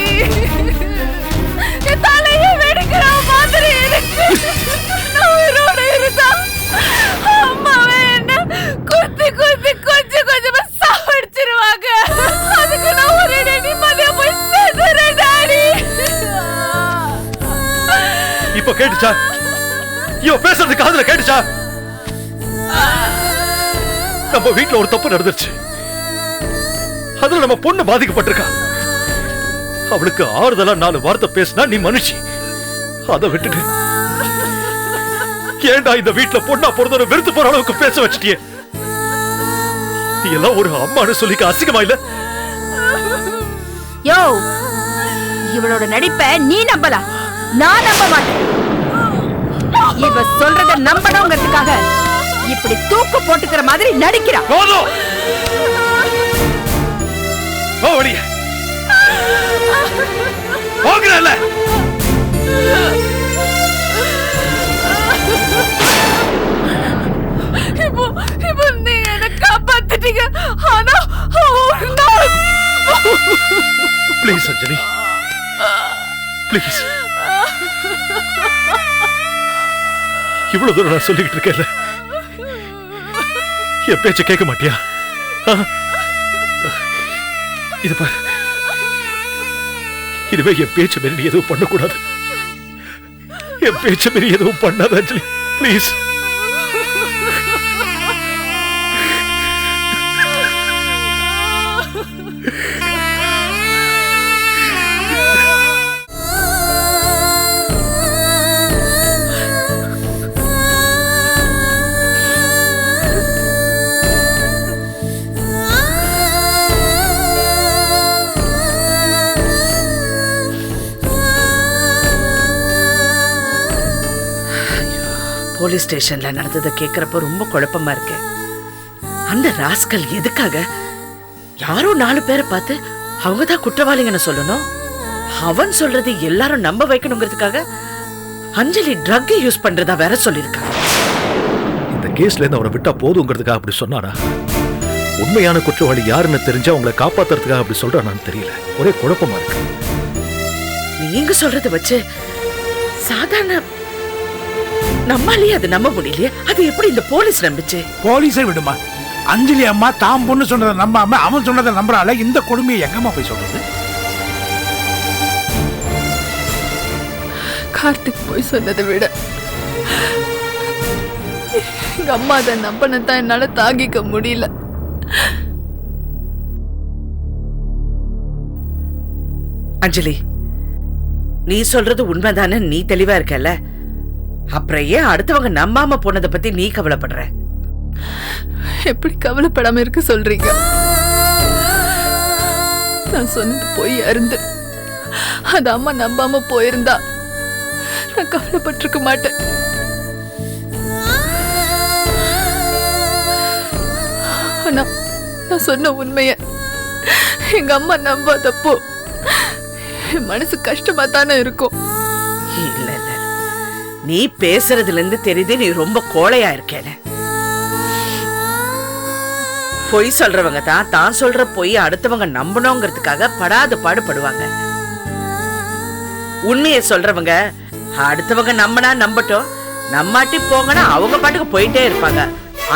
கேட்டுச்சா? இவன் பேசுறது காதுல கேட்டுச்சா? நம்ம வீட்டுல ஒரு தப்பு நடந்துருச்சு. அதுல நம்ம பொண்ணு பாதிக்கப்பட்டிருக்கா. அவளுக்கு ஆறுதலா 4 வார்த்தை பேசினா நீ மனுஷி. அதை விட்டுட்டு ஏண்டா இந்த வீட்டுல பொண்ணா பொறுத்தவரை வெறுத்து போற அளவுக்கு பேச வச்சிட்டியே? நீ எல்லாம் ஒரு அம்மானு சொல்லிக்க அசிங்கமா இல்ல? யோ, இவளோட நடிப்பை நீ நம்பலாம், நான் நம்ப மாட்டேன். இவ சொல்றத நம்பணுங்கிறதுக்காக இப்படி தூக்கு போட்டுக்கிற மாதிரி நடிக்கிறா. போதும், போ வெளியே. போகிறல்ல. இப்போ நீ என்ன காப்பாத்திட்டீங்க. ஆனா ப்ளீஸ் அஞ்சலி, ப்ளீஸ். இவ்வளவு தூரம் நான் சொல்லிக்கிட்டு இருக்கேன்ல, என் பேச்ச கேட்க மாட்டியா? இது பாரு, இதுவே என் பேச்ச மீறி நீ எதுவும் பண்ணக்கூடாது. என் பேச்ச மீறி எதுவும் பண்ணாத அஞ்சலி, ப்ளீஸ். போலீஸ் ஸ்டேஷன்ல நடந்ததை கேட்கறப்ப ரொம்ப குழப்பமா இருக்கு. அந்த ராஸ்கல் எதுக்காக யாரோ 4 பேரை பார்த்து அவங்க தான் குற்றவாளிங்கன்னு சொல்லணும்? அவன் சொல்றது எல்லாரும் நம்ப வைக்கணுங்கிறதுக்காக அஞ்சலி ட்ரக் யூஸ் பண்றதா வேற சொல்லிருக்காங்க. இந்த கேஸ்ல இருந்து அவரை விட்டா போதுங்கிறதுக்காக அப்படி சொன்னானா? உண்மையான குற்றவாளி யாருன்னு தெரிஞ்சா அவங்களை காப்பாத்துறதுக்காக அப்படி சொல்றானான்னு தெரியல. ஒரே குழப்பமா இருக்கு. நீங்க சொல்றத வச்சு சாதாரண நம்மாலேயே அது நம்ப முடியலையே. அது எப்படி இந்த போலீஸ் நம்பிச்சு? போலீஸை விடுமா, அஞ்சலி அம்மா தாம் பொண்ணு சொன்னதை நம்பாம அவன் சொன்னதை நம்புறால. இந்த கொடுமையை எங்கம்மா போய் சொல்றது? கார்த்திக் போய் சொன்னதை விட எங்க அம்மா அதை நம்பினதான் என்னால தாங்கிக்க முடியல. அஞ்சலி, நீ சொல்றது உண்மைதானே? நீ தெளிவா இருக்கல, அப்புறம் ஏன் அடுத்தவங்க நம்பாம போனதை பத்தி நீ கவலைப்படுற? எப்படி கவலைப்படாம இருக்க சொல்றீங்க? நான் சொன்னது போய் அருந்து அது அம்மா நம்பாம போயிருந்தா நான் கவலைப்பட்டிருக்க மாட்டேன். ஆனா நான் சொன்ன உண்மைய எங்க அம்மா நம்பாதப்போ என் மனசு கஷ்டமா தானே இருக்கும். இல்ல இல்ல, நீ பேசுறதுல இருந்து தெரியுது நீ ரொம்ப கோழையா இருக்கேன்னு. பொய் சொல்றவங்க தான் சொல்ற பொய் அடுத்தவங்க நம்பணுங்கிறதுக்காக படாத பாடுபடுவாங்க. உண்மையை சொல்றவங்க அடுத்தவங்க நம்பினா நம்பட்டும், நம்மாட்டி போங்கன்னா அவங்க பாட்டுக்கு போயிட்டே இருப்பாங்க.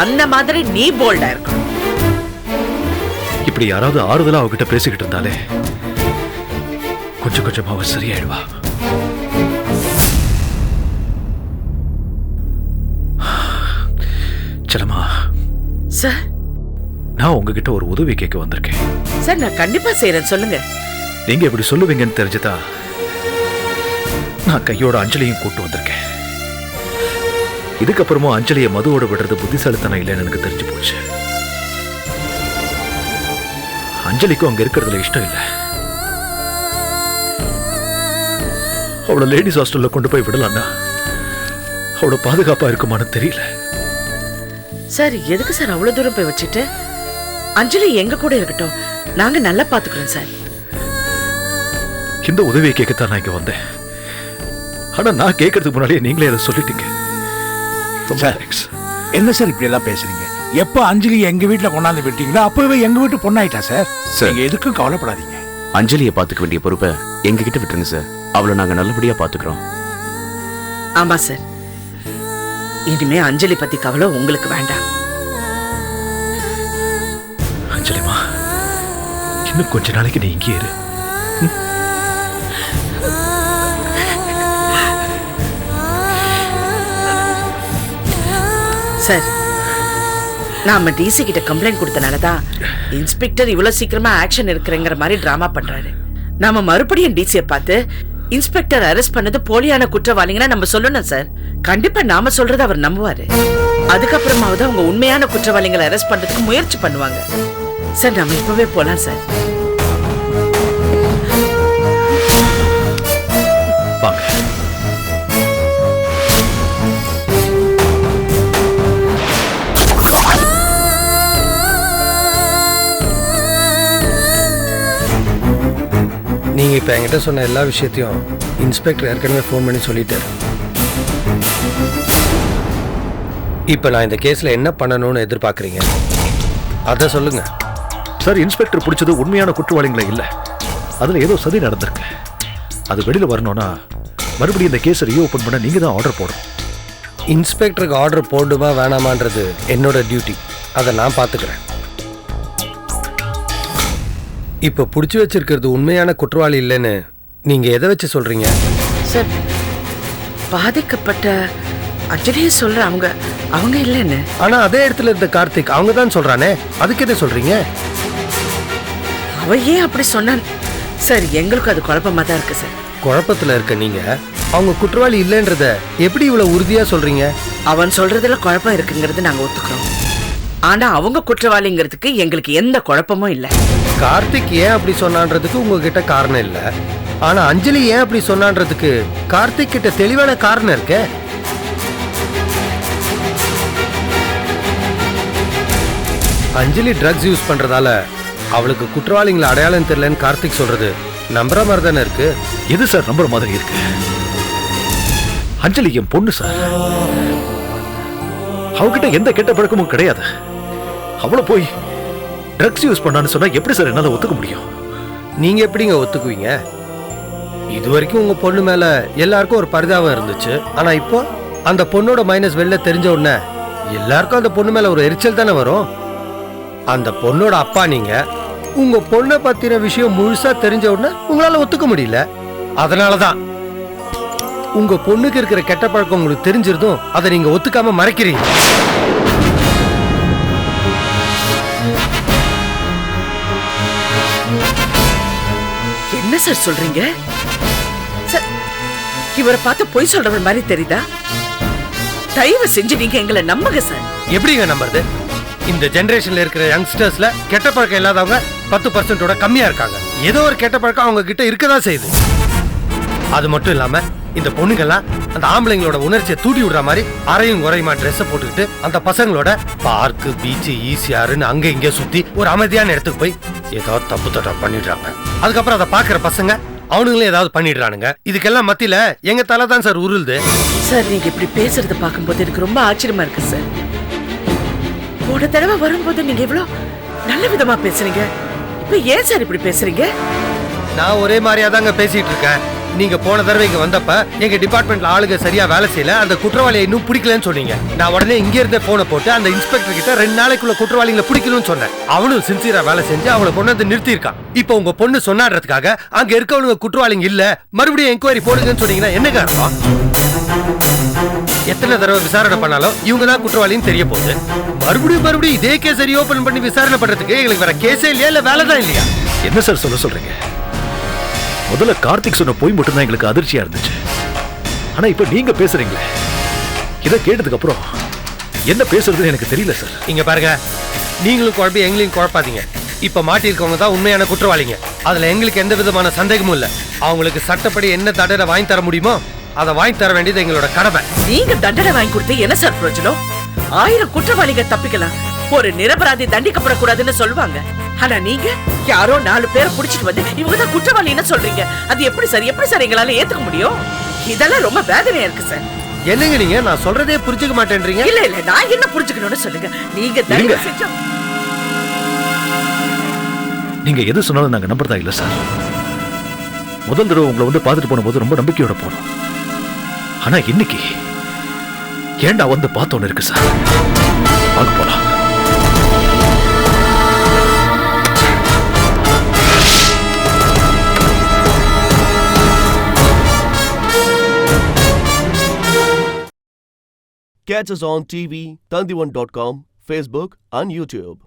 அந்த மாதிரி நீ போல்டா இருக்கணும். இப்படி யாராவது ஆறுதலா அவகிட்ட பேசிக்கிட்டு இருந்தாலே கொஞ்சம் கொஞ்சமா அவ சரியாயிடுவா. செல்லம்மா சார், நான் உங்ககிட்ட ஒரு உதவி கேட்க வந்திருக்கேன். சார் நான் கண்டிப்பா செய்யறேன், சொல்லுங்க. நீங்க இப்படி சொல்லுவீங்கன்னு தெரிஞ்சுதா நான் கையோட அஞ்சலியும் கூட்டு வந்திருக்கேன். இதுக்கப்புறமும் அஞ்சலியை மதுவோட விடுறது புத்திசாலித்தனம் இல்லைன்னு எனக்கு தெரிஞ்சு போச்சு. அஞ்சலிக்கும் அங்க இருக்கிறதுல இஷ்டம் இல்லை. அவளை லேடிஸ் ஹாஸ்டல்ல கொண்டு போய் விடலான்னா அவளோட பாதுகாப்பா இருக்குமான்னு தெரியல. சார் எதுக்கு சார் அவ்வளவு தூரம் போய் வச்சுட்டு? அஞ்சலி எங்க கூட இருக்கட்டும், நாங்க நல்லா பாத்துக்கிறோம் சார். இந்த உதவியை கேட்கத்தான் நான் இங்க வந்தேன். ஆனா நான் கேட்கறதுக்கு முன்னாடியே நீங்களே அதை சொல்லிட்டீங்க. என்ன சார் இப்படி எல்லாம் பேசுறீங்க? எப்ப அஞ்சலி எங்க வீட்டுல கொண்டாந்து விட்டீங்களோ அப்பவே எங்க வீட்டு பொண்ணாயிட்டா சார். நீங்க எதுக்கும் கவலைப்படாதீங்க. அஞ்சலியை பாத்துக்க வேண்டிய பொறுப்பை எங்க கிட்ட விட்டுருங்க சார். அவளை நாங்க நல்லபடியா பாத்துக்கிறோம். ஆமா சார், இனிமே அஞ்சலி பத்தி கவலை உங்களுக்கு வேண்டாம். அஞ்சலிமா, இன்னும் கொஞ்ச நாளைக்கு நீ இங்கே இரு. சார், நாம டிசி கிட்ட கம்ப்ளைண்ட் கொடுத்தனாலதான் இன்ஸ்பெக்டர் இவ்வளவு சீக்கிரமா ஆக்ஷன் எடுக்கிறங்கிற மாதிரி டிராமா பண்றாரு. நாம மறுபடியும் டிசியை பார்த்து இன்ஸ்பெக்டர் அரெஸ்ட் பண்ணது போலியான குற்றவாளிங்கன்னா நம்ம சொல்லணும் சார். கண்டிப்பா நாம சொல்றத அவர் நம்புவாரு. அதுக்கப்புறமாவது அவங்க உண்மையான குற்றவாளிகளை அரெஸ்ட் பண்றதுக்கு முயற்சி பண்ணுவாங்க. சார், நாம இப்பவே போலாம் சார். வாங்க. நீங்க இப்ப என்கிட்ட சொன்ன எல்லா விஷயத்தையும் இன்ஸ்பெக்டர் ஏற்கனவே ஃபோன் பண்ணி சொல்லிட்டாரு. இப்ப நான் இந்த கேஸ்ல என்ன பண்ணணும்னு எதிர்பார்க்கறீங்க அத சொல்லுங்க. சார், இன்ஸ்பெக்டர் பிடிச்சது உண்மையான குற்றவாளிகளை இல்ல, அதுல ஏதோ சதி நடந்திருக்கு. அது வெளியில வரணும்னா மறுபடியும் இந்த கேஸை ரீஓபன் பண்ண நீங்க தான் ஆர்டர் போடணும். இன்ஸ்பெக்டருக்கு ஆர்டர் போடுமா வேணாமான்றது என்னோட டியூட்டி. அதை நான் பார்த்துக்கிறேன். இப்போ பிடிச்சி வச்சிருக்கிறது உண்மையான குற்றவாளி இல்லைன்னு நீங்க எதை வச்சு சொல்றீங்க? சார், பாதிக்கப்பட்ட அஞ்சலியே சொல்ற அவங்க இல்லைன்னு. ஆனா அதே இடத்துல இருந்த கார்த்திக் அவங்க தான் சொல்றானே, அதுக்கு என்ன சொல்றீங்க? அவ ஏன் அப்படி சொன்னான் சார்? எங்களுக்கு அது குழப்பமா தான் இருக்கு சார். குழப்பத்துல இருக்க நீங்க அவங்க குற்றவாளி இல்லைன்றத எப்படி இவ்வளவு உறுதியா சொல்றீங்க? அவன் சொல்றதுல குழப்பம் இருக்குங்கிறது நாங்க ஒத்துக்கிறோம். ஆனா அவங்க குற்றவாளிங்கிறதுக்கு எங்களுக்கு எந்த குழப்பமும் இல்ல. கார்த்திக் ஏன் அப்படி சொன்னான்றதுக்கு உங்ககிட்ட காரணம் இல்ல, ஆனா அஞ்சலி ஏன் அப்படி சொன்னான்றதுக்கு கார்த்திக் கிட்ட தெளிவான காரணம் இருக்கே. அஞ்சலி ட்ரக்ஸ் யூஸ் பண்றதால அவளுக்கு குற்றவாளிகளை அடையாளம் தெரியலன்னு கார்த்திக் சொல்றது நம்புற மாதிரி தானே இருக்கு. எது சார் நம்புற மாதிரி இருக்கு? அஞ்சலி என் பொண்ணு சார். அவகிட்ட எந்த கெட்ட பழக்கமும் கிடையாது. அவளை போய் ட்ரக்ஸ் யூஸ் பண்ணான்னு சொன்னா எப்படி சார் என்னால ஒத்துக்க முடியும்? நீங்க எப்படிங்க ஒத்துக்குவீங்க? இது வரைக்கும் உங்க பொண்ணு மேல எல்லாருக்கும் ஒரு பரிதாபம் இருந்துச்சு. ஆனா இப்போ அந்த பொண்ணோட மைனஸ் வெளில தெரிஞ்ச உடனே எல்லாருக்கும் அந்த பொண்ணு மேல ஒரு எரிச்சல் தானே வரும். அந்த பொண்ணோட அப்பா நீங்க. உங்க பொண்ணை பத்தின விஷயம் முழுசா தெரிஞ்ச உடனே உங்களால ஒத்துக்க முடியல. அதனாலதான் உங்க பொண்ணுக்கு இருக்கிற கெட்ட பழக்கம் உங்களுக்கு தெரிஞ்சிருந்தும் அதை நீங்க ஒத்துக்காம மறைக்கிறீங்க. என்ன சார் சொல்றீங்க? சார், இவரை பார்த்து பொய் சொல்றவர் மாதிரி தெரியுதா? தயவு செஞ்சு நீங்க எங்களை நம்புங்க சார். எப்படிங்க நம்புறது? இந்த ஜெனரேஷன்ல இருக்கிற யங்ஸ்டர்ஸ்ல கெட்ட பழக்கம் இல்லாதவங்க 10% கம்மியா இருக்காங்க. ஏதோ ஒரு கெட்ட பழக்கம் அவங்க கிட்ட இருக்கதான் செய்யுது. அது மட்டும் இல்லாம இந்த பொண்ணுங்கெல்லாம் அந்த ஆம்பளைங்களோட உணர்ச்சியை தூண்டி விடுற மாதிரி அரையும் குறையுமா ட்ரெஸ் போட்டுக்கிட்டு அந்த பசங்களோட பார்க்கு பீச் ஈஸியாருன்னு அங்க இங்க சுத்தி ஒரு அமைதியான இடத்துக்கு போய் ஏதாவது தப்பு தட்டா பண்ணிடுறாங்க. அதுக்கப்புறம் அதை பாக்குற பசங்க அவனுங்களும் ஏதாவது பண்ணிடுறானுங்க. இதுக்கெல்லாம் மத்தியில எங்க தலை தான் சார் உருளுது. சார், நீங்க இப்படி பேசுறத பார்க்கும்போது எனக்கு ரொம்ப ஆச்சரியமா இருக்கு சார். போன தடவை வரும்போது நீங்க இவ்வளவு நல்ல விதமா பேசுறீங்க, இப்ப ஏன் சார் இப்படி பேசுறீங்க? நான் ஒரே மாதிரியா தாங்க பேசிட்டு இருக்கேன். நீங்க போன தடவை இங்க வந்தப்ப எங்க டிபார்ட்மெண்ட்ல ஆளுங்க சரியா வேலை செய்யல, அந்த குற்றவாளியை இன்னும் பிடிக்கலன்னு சொன்னீங்க. நான் உடனே இங்க இருந்தே போனை போட்டு அந்த இன்ஸ்பெக்டர் கிட்ட 2 நாளைக்குள்ள குற்றவாளிகளை பிடிக்கணும்னு சொன்னேன். அவனும் சின்சியரா வேலை செஞ்சு அவளை கொண்டு வந்து நிறுத்தி இருக்கான். இப்ப உங்க பொண்ணு சொன்னான்றதுக்காக அங்க இருக்கவனுங்க குற்றவாளிங்க இல்ல, மறுபடியும் என்கொயரி போடுங்கன்னு சொன்னீங்கன்னா என்னங்க அர்த்தம்? எத்தனை தடவை விசாரணை பண்ணாலும் இவங்க தான் குற்றவாளின்னு தெரிய போகுது. மறுபடியும் இதே கேஸ் ரீஓபன் பண்ணி விசாரணை பண்றதுக்கு எங்களுக்கு வேற கேஸே இல்லையா, இல்ல வேலை தான் இல்லையா? என்ன சார் சொல்றீங்க? முதல்ல கார்த்திக் சொன்ன போய் மட்டும் தான் எங்களுக்கு அதிர்ச்சியா இருந்துச்சு. ஆனா இப்ப நீங்க பேசுறீங்களே, இதை கேட்டதுக்கு அப்புறம் என்ன பேசுறதுன்னு எனக்கு தெரியல சார். இங்க பாருங்க, நீங்களும் குழப்பி எங்களையும் குழப்பாதீங்க. இப்ப மாட்டிருக்கவங்க தான் உண்மையான குற்றவாளிங்க. அதுல எங்களுக்கு எந்த விதமான சந்தேகமும் இல்ல. அவங்களுக்கு சட்டப்படி என்ன தண்டனை வாங்கி தர முடியுமோ அதை வாங்கி தர வேண்டியது எங்களோட கடமை. நீங்க தண்டனை வாங்கி கொடுத்து என்ன சார் பிரயோஜனம்? 1000 குற்றவாளிங்க தப்பிக்கலாம், ஒரு நிரபராதி தண்டிக்கப்படக்கூடாதுன்னு சொல்லுவாங்க. ஆனா நீங்க யாரோ 4 பேரை புடிச்சிட்டு வந்து இவங்க தான் குற்றவாளின்னு சொல்றீங்க. அது எப்படி சார் எங்களால ஏத்துக்க முடியும்? இதெல்லாம் ரொம்ப வேதனையா இருக்கு சார். என்னங்க நீங்க நான் சொல்றதே புரிஞ்சுக்க மாட்டேன்றீங்க? இல்ல நான் என்ன புரிஞ்சுக்கணும்னு சொல்லுங்க. நீங்க எது சொன்னாலும் நாங்க நம்புறதா இல்ல சார். முதல் தடவை உங்களை வந்து பார்த்துட்டு போன போது ரொம்ப நம்பிக்கையோட போனோம். ஆனா இன்னைக்கு ஏண்டா வந்து பார்த்தோன்னு இருக்கு சார். வாங்க போலாம். Catch us on TV, Tandivan.com, Facebook and YouTube.